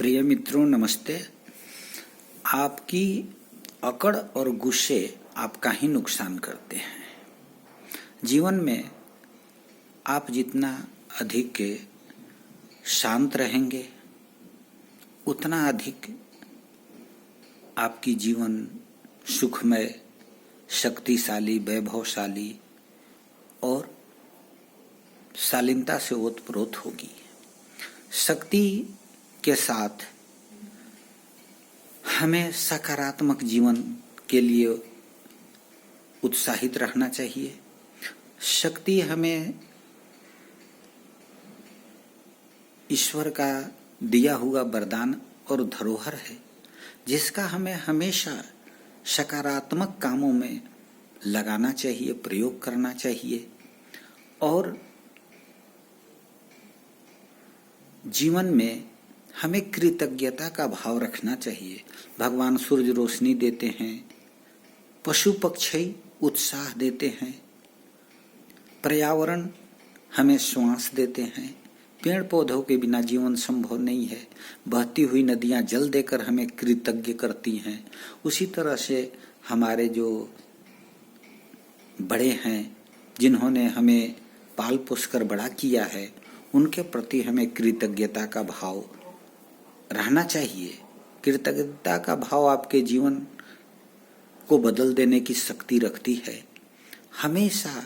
प्रिय मित्रों, नमस्ते। आपकी अकड़ और गुस्से आपका ही नुकसान करते हैं। जीवन में आप जितना अधिक शांत रहेंगे उतना अधिक आपकी जीवन सुखमय, शक्तिशाली, वैभवशाली और शालीनता से ओतप्रोत होगी। शक्ति के साथ हमें सकारात्मक जीवन के लिए उत्साहित रहना चाहिए। शक्ति हमें ईश्वर का दिया हुआ वरदान और धरोहर है, जिसका हमें हमेशा सकारात्मक कामों में लगाना चाहिए, प्रयोग करना चाहिए और जीवन में हमें कृतज्ञता का भाव रखना चाहिए। भगवान सूर्य रोशनी देते हैं, पशु पक्षी उत्साह देते हैं, पर्यावरण हमें श्वास देते हैं, पेड़ पौधों के बिना जीवन संभव नहीं है, बहती हुई नदियां जल देकर हमें कृतज्ञ करती हैं। उसी तरह से हमारे जो बड़े हैं, जिन्होंने हमें पाल पोस कर बड़ा किया है, उनके प्रति हमें कृतज्ञता का भाव रहना चाहिए। कृतज्ञता का भाव आपके जीवन को बदल देने की शक्ति रखती है। हमेशा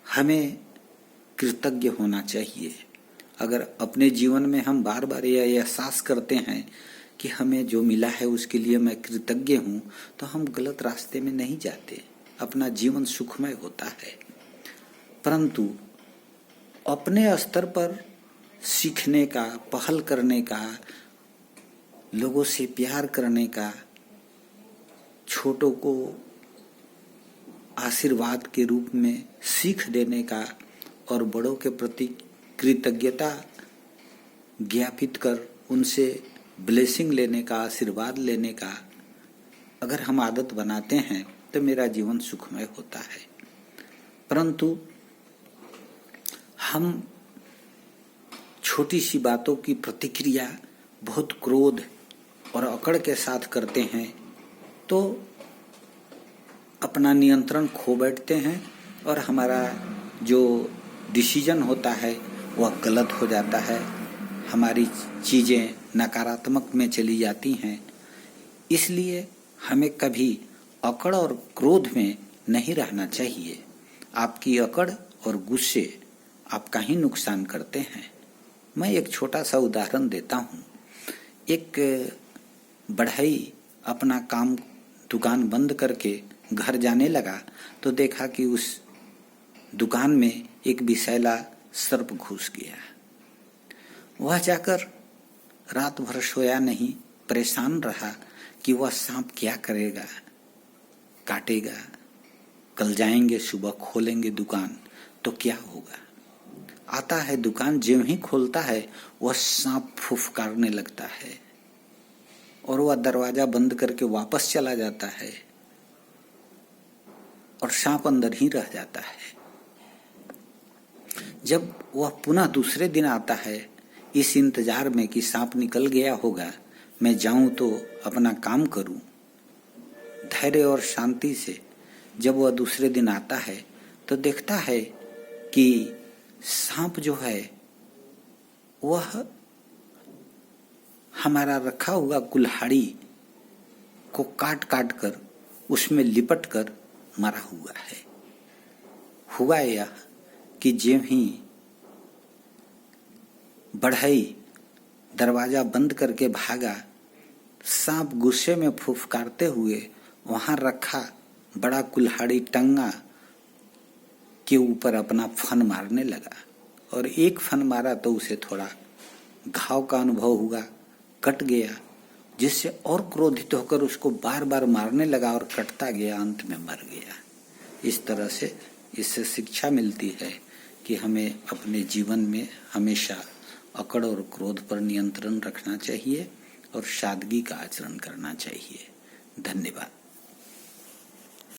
हमें कृतज्ञ होना चाहिए। अगर अपने जीवन में हम बार बार यह एहसास करते हैं कि हमें जो मिला है उसके लिए मैं कृतज्ञ हूँ, तो हम गलत रास्ते में नहीं जाते, अपना जीवन सुखमय होता है। परंतु अपने स्तर पर सीखने का, पहल करने का, लोगों से प्यार करने का, छोटों को आशीर्वाद के रूप में सीख देने का और बड़ों के प्रति कृतज्ञता ज्ञापित कर उनसे ब्लेसिंग लेने का, आशीर्वाद लेने का अगर हम आदत बनाते हैं तो मेरा जीवन सुखमय होता है। परंतु हम छोटी सी बातों की प्रतिक्रिया बहुत क्रोध और अकड़ के साथ करते हैं तो अपना नियंत्रण खो बैठते हैं और हमारा जो डिसीजन होता है वह गलत हो जाता है। हमारी चीज़ें नकारात्मक में चली जाती हैं। इसलिए हमें कभी अकड़ और क्रोध में नहीं रहना चाहिए। आपकी अकड़ और गुस्से आपका ही नुकसान करते हैं। मैं एक छोटा सा उदाहरण देता हूँ। एक बढ़ई अपना काम, दुकान बंद करके घर जाने लगा तो देखा कि उस दुकान में एक विषैला सर्प घुस गया। वह जाकर रात भर सोया नहीं, परेशान रहा कि वह सांप क्या करेगा, काटेगा, कल जाएंगे, सुबह खोलेंगे दुकान तो क्या होगा। आता है दुकान, ज्यों ही खोलता है वह सांप फुफकारने लगता है और वह दरवाजा बंद करके वापस चला जाता है और सांप अंदर ही रह जाता है। जब वह पुनः दूसरे दिन आता है इस इंतजार में कि सांप निकल गया होगा, मैं जाऊं तो अपना काम करूं, धैर्य और शांति से जब वह दूसरे दिन आता है तो देखता है कि सांप जो है वह हमारा रखा हुआ कुल्हाड़ी को काट काट कर उसमें लिपट कर मरा हुआ है। हुआ यह कि ज्यों ही बढ़ई दरवाजा बंद करके भागा, सांप गुस्से में फुफकारते हुए वहां रखा बड़ा कुल्हाड़ी टंगा के ऊपर अपना फन मारने लगा और एक फन मारा तो उसे थोड़ा घाव का अनुभव हुआ, कट गया, जिससे और क्रोधित होकर उसको बार बार मारने लगा और कटता गया, अंत में मर गया। इस तरह से इससे शिक्षा मिलती है कि हमें अपने जीवन में हमेशा अकड़ और क्रोध पर नियंत्रण रखना चाहिए और सादगी का आचरण करना चाहिए। धन्यवाद।